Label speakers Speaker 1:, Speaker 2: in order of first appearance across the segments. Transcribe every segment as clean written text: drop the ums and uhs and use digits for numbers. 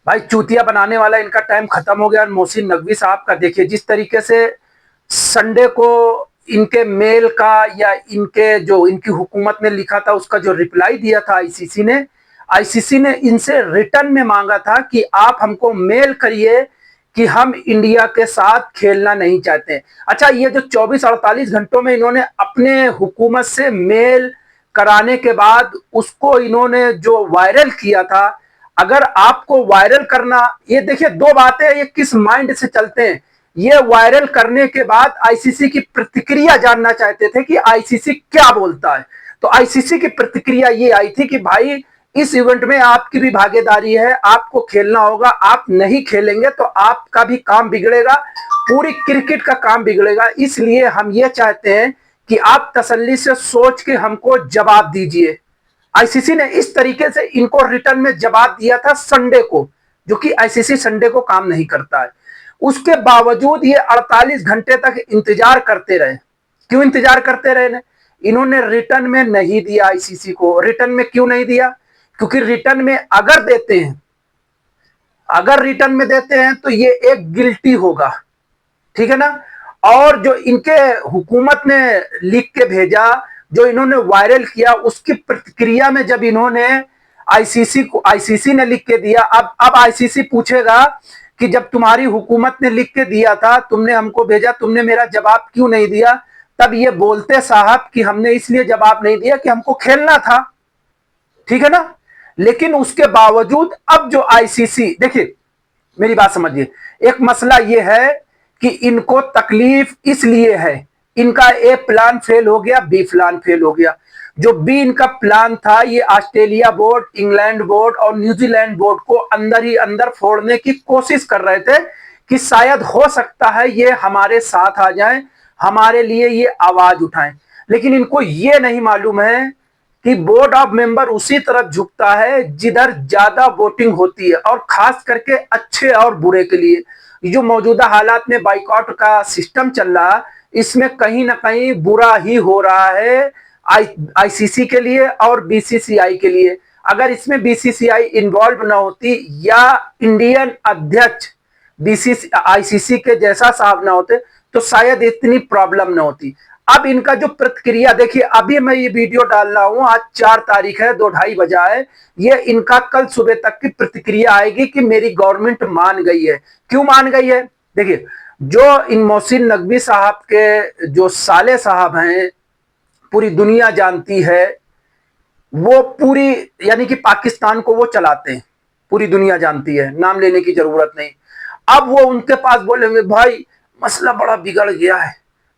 Speaker 1: भाई चूतिया बनाने वाला इनका टाइम खत्म हो गया। मोहसिन नकवी साहब का देखिए जिस तरीके से संडे को इनके मेल का या इनके जो इनकी हुकूमत ने लिखा था उसका जो रिप्लाई दिया था आईसीसी ने इनसे रिटर्न में मांगा था कि आप हमको मेल करिए कि हम इंडिया के साथ खेलना नहीं चाहते। अच्छा, ये जो 24-48 घंटों में इन्होंने अपने हुकूमत से मेल कराने के बाद उसको इन्होंने जो वायरल किया था, अगर आपको वायरल करना, ये देखिए दो बातें ये किस माइंड से चलते हैं। ये वायरल करने के बाद आईसीसी की प्रतिक्रिया जानना चाहते थे कि आईसीसी क्या बोलता है। तो आईसीसी की प्रतिक्रिया ये आई थी कि भाई इस इवेंट में आपकी भी भागीदारी है, आपको खेलना होगा, आप नहीं खेलेंगे तो आपका भी काम बिगड़ेगा, पूरी क्रिकेट का काम बिगड़ेगा। इसलिए हम ये चाहते हैं कि आप तसल्ली से सोच के हमको जवाब दीजिए। आईसीसी ने इस तरीके से इनको रिटर्न में जवाब दिया था संडे को, जो कि आईसीसी संडे को काम नहीं करता है। उसके बावजूद ये 48 घंटे तक इंतजार करते रहे। क्यों इंतजार करते रहे? इन्होंने रिटर्न में नहीं दिया आईसीसी को। रिटर्न में क्यों नहीं दिया? क्योंकि रिटर्न में अगर रिटर्न में देते हैं तो ये एक गिल्टी होगा, ठीक है ना। और जो इनके हुकूमत ने लिख के भेजा, जो इन्होंने वायरल किया, उसकी प्रतिक्रिया में जब इन्होंने आईसीसी ने लिख के दिया, अब आईसीसी पूछेगा कि जब तुम्हारी हुकूमत ने लिख के दिया था, तुमने हमको भेजा, तुमने मेरा जवाब क्यों नहीं दिया? तब ये बोलते साहब कि हमने इसलिए जवाब नहीं दिया कि हमको खेलना था, ठीक है ना। लेकिन उसके बावजूद अब जो आईसीसी, देखिए मेरी बात समझिए, एक मसला यह है कि इनको तकलीफ इसलिए है, इनका ए प्लान फेल हो गया, बी प्लान फेल हो गया। जो बी इनका प्लान था, ये ऑस्ट्रेलिया बोर्ड, इंग्लैंड बोर्ड और न्यूजीलैंड बोर्ड को अंदर ही अंदर फोड़ने की कोशिश कर रहे थे कि शायद हो सकता है ये हमारे साथ आ जाएं, हमारे लिए ये आवाज उठाएं। लेकिन इनको ये नहीं मालूम है कि बोर्ड ऑफ मेंबर उसी तरफ झुकता है जिधर ज्यादा वोटिंग होती है, और खास करके अच्छे और बुरे के लिए। जो मौजूदा हालात में बाइकआउट का सिस्टम चल रहा, इसमें कहीं ना कहीं बुरा ही हो रहा है आईसीसी के लिए और बीसीसीआई के लिए। अगर इसमें बीसीसीआई इन्वॉल्व ना होती या इंडियन अध्यक्ष बीसीसी आईसीसी के जैसा साहब ना होते तो शायद इतनी प्रॉब्लम ना होती। अब इनका जो प्रतिक्रिया देखिए, अभी मैं ये वीडियो डाल रहा हूं, आज 4 तारीख है, 2 ढाई बजा है। ये इनका कल सुबह तक की प्रतिक्रिया आएगी कि मेरी गवर्नमेंट मान गई है। क्यों मान गई है? देखिए, जो इन मोहसिन नकवी साहब के जो साले साहब हैं, पूरी दुनिया जानती है, वो पूरी यानी कि पाकिस्तान को वो चलाते हैं, पूरी दुनिया जानती है, नाम लेने की जरूरत नहीं। अब वो उनके पास बोलेंगे भाई मसला बड़ा बिगड़ गया है,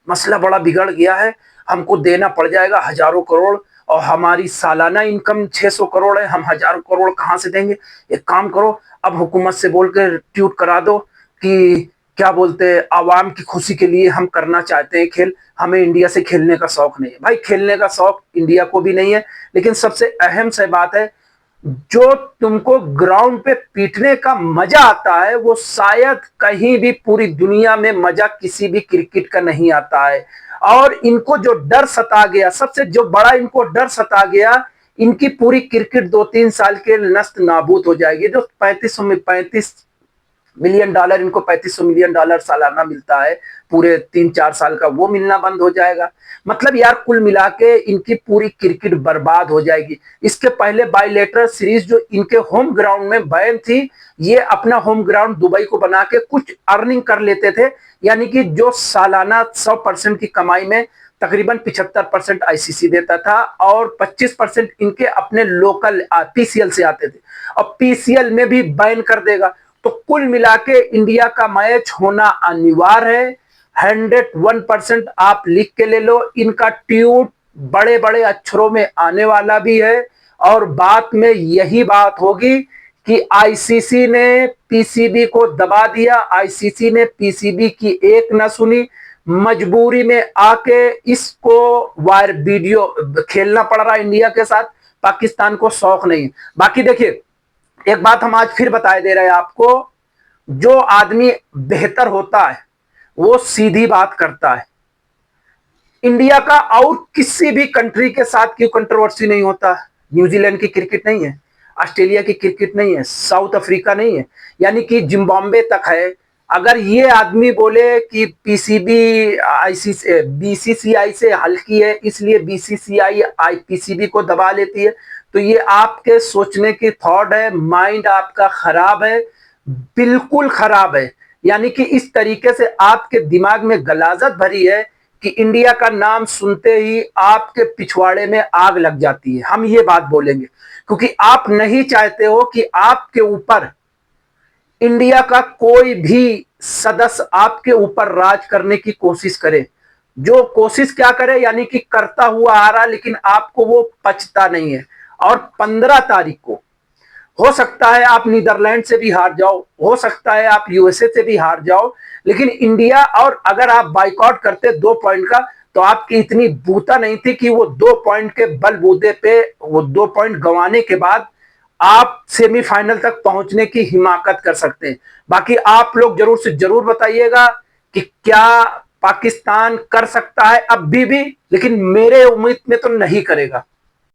Speaker 1: मसला बड़ा बिगड़ गया है, हमको देना पड़ जाएगा हजारों करोड़, और हमारी सालाना इनकम 600 करोड़ है, हम हजारों करोड़ कहां से देंगे? एक काम करो, अब हुकूमत से बोल कर ट्वीट करा दो कि क्या बोलते हैं, आवाम की खुशी के लिए हम करना चाहते हैं खेल, हमें इंडिया से खेलने का शौक नहीं है। भाई खेलने का शौक इंडिया को भी नहीं है, लेकिन सबसे अहम से बात है, जो तुमको ग्राउंड पे पीटने का मजा आता है वो शायद कहीं भी पूरी दुनिया में मजा किसी भी क्रिकेट का नहीं आता है। और इनको जो डर सता गया, सबसे जो बड़ा इनको डर सता गया, इनकी पूरी क्रिकेट 2-3 साल के नष्ट नाबूद हो जाएगी। जो 35 मिलियन डॉलर इनको 3500 मिलियन डॉलर सालाना मिलता है पूरे 3-4 साल का, वो मिलना बंद हो जाएगा। मतलब यार कुल मिला के इनकी पूरी क्रिकेट बर्बाद हो जाएगी। इसके पहले बायलेटरल सीरीज जो इनके होम ग्राउंड में बैन थी, ये अपना होम ग्राउंड दुबई को बना के कुछ अर्निंग कर लेते थे, यानी कि जो सालाना 100% की कमाई में तकरीबन 75% आईसीसी देता था और 25% इनके अपने लोकल पीसीएल से आते थे, और पीसीएल में भी बैन कर देगा। तो कुल मिला के इंडिया का मैच होना अनिवार्य है। 101% आप लिख के ले लो, इनका ट्यूट बड़े बड़े अक्षरों में आने वाला भी है, और बात में यही बात होगी कि आईसीसी ने पीसीबी को दबा दिया, आईसीसी ने पीसीबी की एक न सुनी, मजबूरी में आके इसको वायर वीडियो खेलना पड़ रहा है इंडिया के साथ। पाकिस्तान को शौक नहीं। बाकी देखिए, एक बात हम आज फिर बताए दे रहे हैं आपको, जो आदमी बेहतर होता है वो सीधी बात करता है। इंडिया का और किसी भी कंट्री के साथ क्यों कंट्रोवर्सी नहीं होता? न्यूजीलैंड की क्रिकेट नहीं है, ऑस्ट्रेलिया की क्रिकेट नहीं है, साउथ अफ्रीका नहीं है, यानी कि जिम्बाब्वे तक है। अगर ये आदमी बोले कि पीसीबी आईसीसी बीसीसीआई से हल्की है इसलिए बीसीसीआई पीसीबी को दबा लेती है, तो ये आपके सोचने की थॉट है, माइंड आपका खराब है, बिल्कुल खराब है। यानी कि इस तरीके से आपके दिमाग में गलाजत भरी है कि इंडिया का नाम सुनते ही आपके पिछवाड़े में आग लग जाती है। हम ये बात बोलेंगे क्योंकि आप नहीं चाहते हो कि आपके ऊपर इंडिया का कोई भी सदस्य आपके ऊपर राज करने की कोशिश करे। जो कोशिश क्या करे, यानी कि करता हुआ आ रहा, लेकिन आपको वो पचता नहीं है। और 15 तारीख को हो सकता है आप नीदरलैंड से भी हार जाओ, हो सकता है आप यूएसए से भी हार जाओ, लेकिन इंडिया, और अगर आप बाइकआउट करते 2 पॉइंट का, तो आपकी इतनी बूता नहीं थी कि वो 2 पॉइंट के बलबूते पे, वो 2 पॉइंट गंवाने के बाद आप सेमीफाइनल तक पहुंचने की हिमाकत कर सकते हैं। बाकी आप लोग जरूर से जरूर बताइएगा कि क्या पाकिस्तान कर सकता है अब भी, लेकिन मेरे उम्मीद में तो नहीं करेगा।